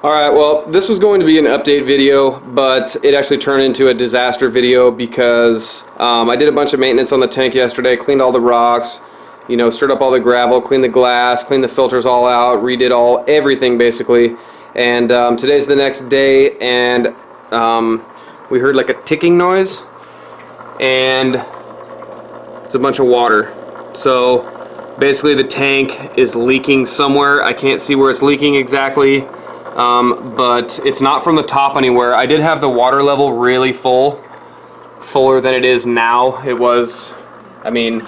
Alright, well, this was going to be an update video, but it actually turned into a disaster video because I did a bunch of maintenance on the tank yesterday, cleaned all the rocks, you know, stirred up all the gravel, cleaned the glass, cleaned the filters all out, redid everything basically. And today's the next day, and we heard like a ticking noise, and it's a bunch of water. So basically the tank is leaking somewhere. I can't see where it's leaking exactly. But it's not from the top anywhere. I did have the water level really fuller than it is now. It was, I mean,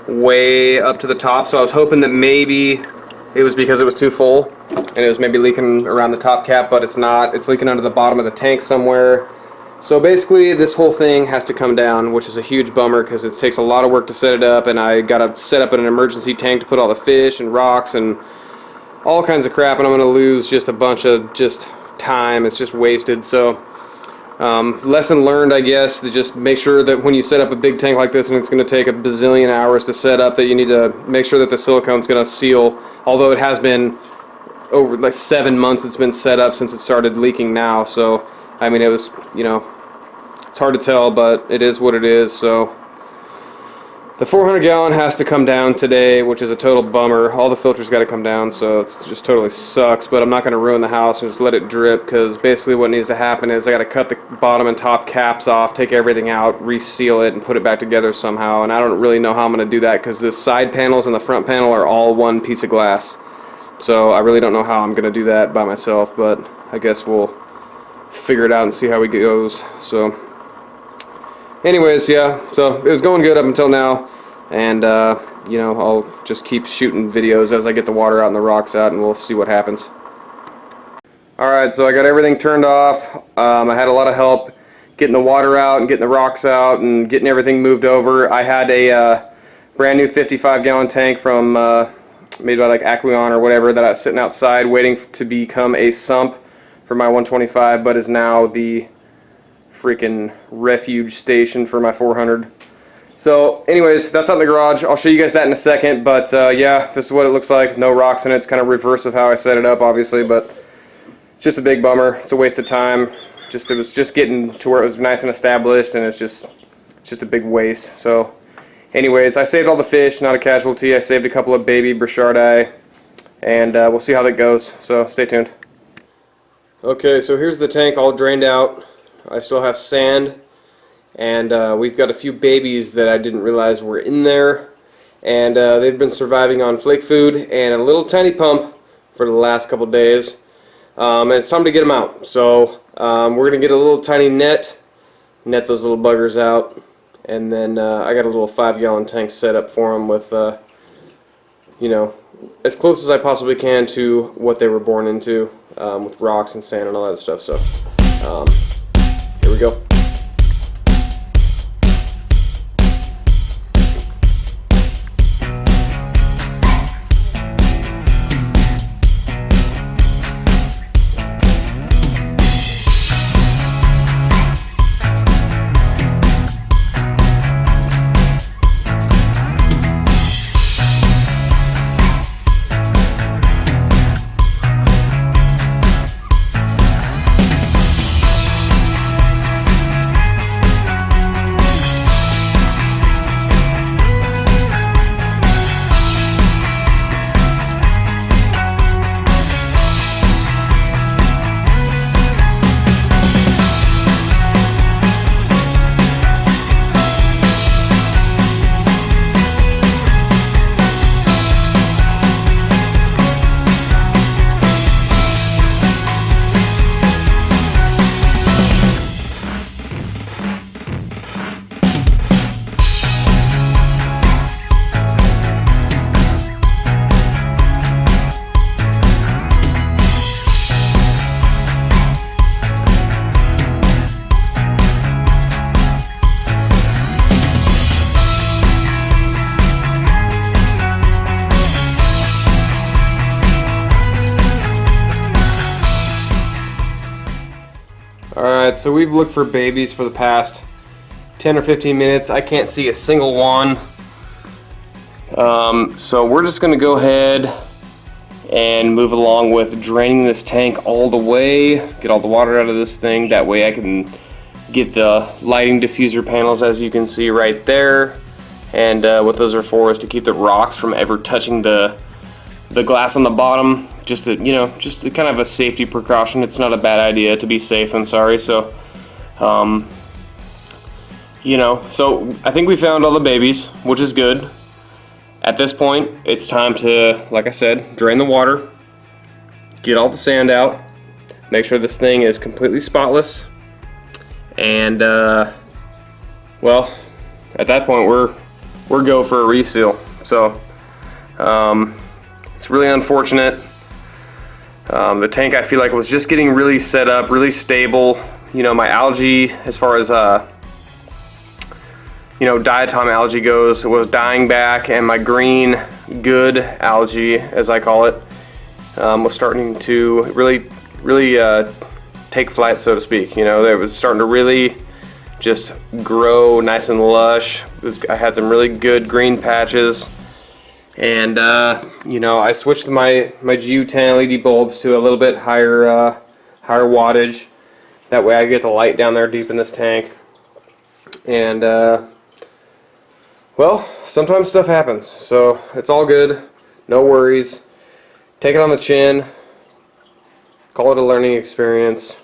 way up to the top, so I was hoping that maybe it was because it was too full and it was maybe leaking around the top cap, but it's not. It's leaking under the bottom of the tank somewhere. So basically this whole thing has to come down, which is a huge bummer because it takes a lot of work to set it up, and I gotta set up an emergency tank to put all the fish and rocks and all kinds of crap, and I'm going to lose just a bunch of time. It's just wasted. So lesson learned, I guess, to just make sure that when you set up a big tank like this and it's going to take a bazillion hours to set up, that you need to make sure that the silicone's going to seal. Although it has been over like 7 months it's been set up since it started leaking now. So I mean, it was, you know, it's hard to tell, but it is what it is. So the 400 gallon has to come down today, which is a total bummer. All the filters got to come down, so it's just totally sucks. But I'm not going to ruin the house and just let it drip, because basically what needs to happen is I got to cut the bottom and top caps off, take everything out, reseal it, and put it back together somehow. And I don't really know how I'm going to do that, because the side panels and the front panel are all one piece of glass. So I really don't know how I'm going to do that by myself, but I guess we'll figure it out and see how it goes. So anyways, yeah, so it was going good up until now, and you know, I'll just keep shooting videos as I get the water out and the rocks out, and we'll see what happens. Alright, so I got everything turned off. I had a lot of help getting the water out and getting the rocks out and getting everything moved over. I had a brand new 55 gallon tank from made by like Aquarium or whatever that I was sitting outside waiting to become a sump for my 125, but is now the freaking refuge station for my 400. So anyways, that's out in the garage. I'll show you guys that in a second, but yeah, this is what it looks like. No rocks in it. It's kind of reverse of how I set it up, obviously, but it's just a big bummer. It's a waste of time. It was just getting to where it was nice and established, and it's just a big waste. So anyways, I saved all the fish, not a casualty. I saved a couple of baby Burchardi, and we'll see how that goes, so stay tuned. Okay, so here's the tank all drained out. I still have sand, and we've got a few babies that I didn't realize were in there, and they've been surviving on flake food and a little tiny pump for the last couple days, and it's time to get them out. So we're gonna get a little tiny net those little buggers out, and then I got a little 5 gallon tank set up for them with you know, as close as I possibly can to what they were born into, with rocks and sand and all that stuff. So here we go. Alright, so we've looked for babies for the past 10 or 15 minutes. I can't see a single one. So we're just going to go ahead and move along with draining this tank all the way, get all the water out of this thing. That way I can get the lighting diffuser panels, as you can see right there. And what those are for is to keep the rocks from ever touching the glass on the bottom. Just to, you know, just to kind of a safety precaution. It's not a bad idea to be safe and sorry. So, you know, so I think we found all the babies, which is good. At this point, it's time to, like I said, drain the water, get all the sand out, make sure this thing is completely spotless, and well, at that point we're go for a reseal. So it's really unfortunate. The tank, I feel like, was just getting really set up, really stable. You know, my algae, as far as you know, diatom algae goes, was dying back, and my green good algae, as I call it, was starting to really take flight, so to speak. You know, it was starting to really just grow nice and lush. I had some really good green patches, and you know, I switched my GU10 LED bulbs to a little bit higher wattage. That way I get the light down there deep in this tank. And well, sometimes stuff happens, so it's all good, no worries. Take it on the chin, call it a learning experience,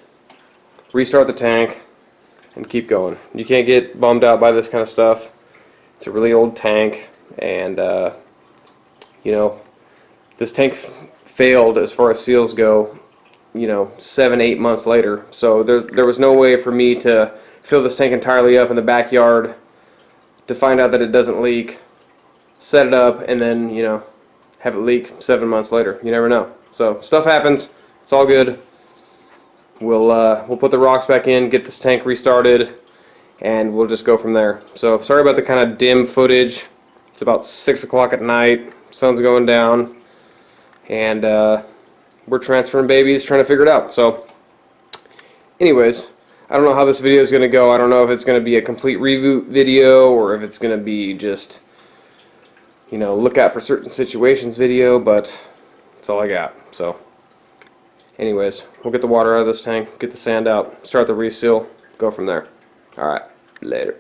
restart the tank, and keep going. You can't get bummed out by this kind of stuff. It's a really old tank, and you know, this tank failed as far as seals go, you know, 7-8 months later. So there was no way for me to fill this tank entirely up in the backyard to find out that it doesn't leak, set it up, and then, you know, have it leak 7 months later. You never know. So stuff happens. It's all good. We'll put the rocks back in, get this tank restarted, and we'll just go from there. So sorry about the kind of dim footage. It's about 6 o'clock at night. Sun's going down, and we're transferring babies, trying to figure it out. So anyways, I don't know how this video is going to go. I don't know if it's going to be a complete reboot video or if it's going to be just, you know, look out for certain situations video, but that's all I got. So anyways, we'll get the water out of this tank, get the sand out, start the reseal, go from there. Alright, later.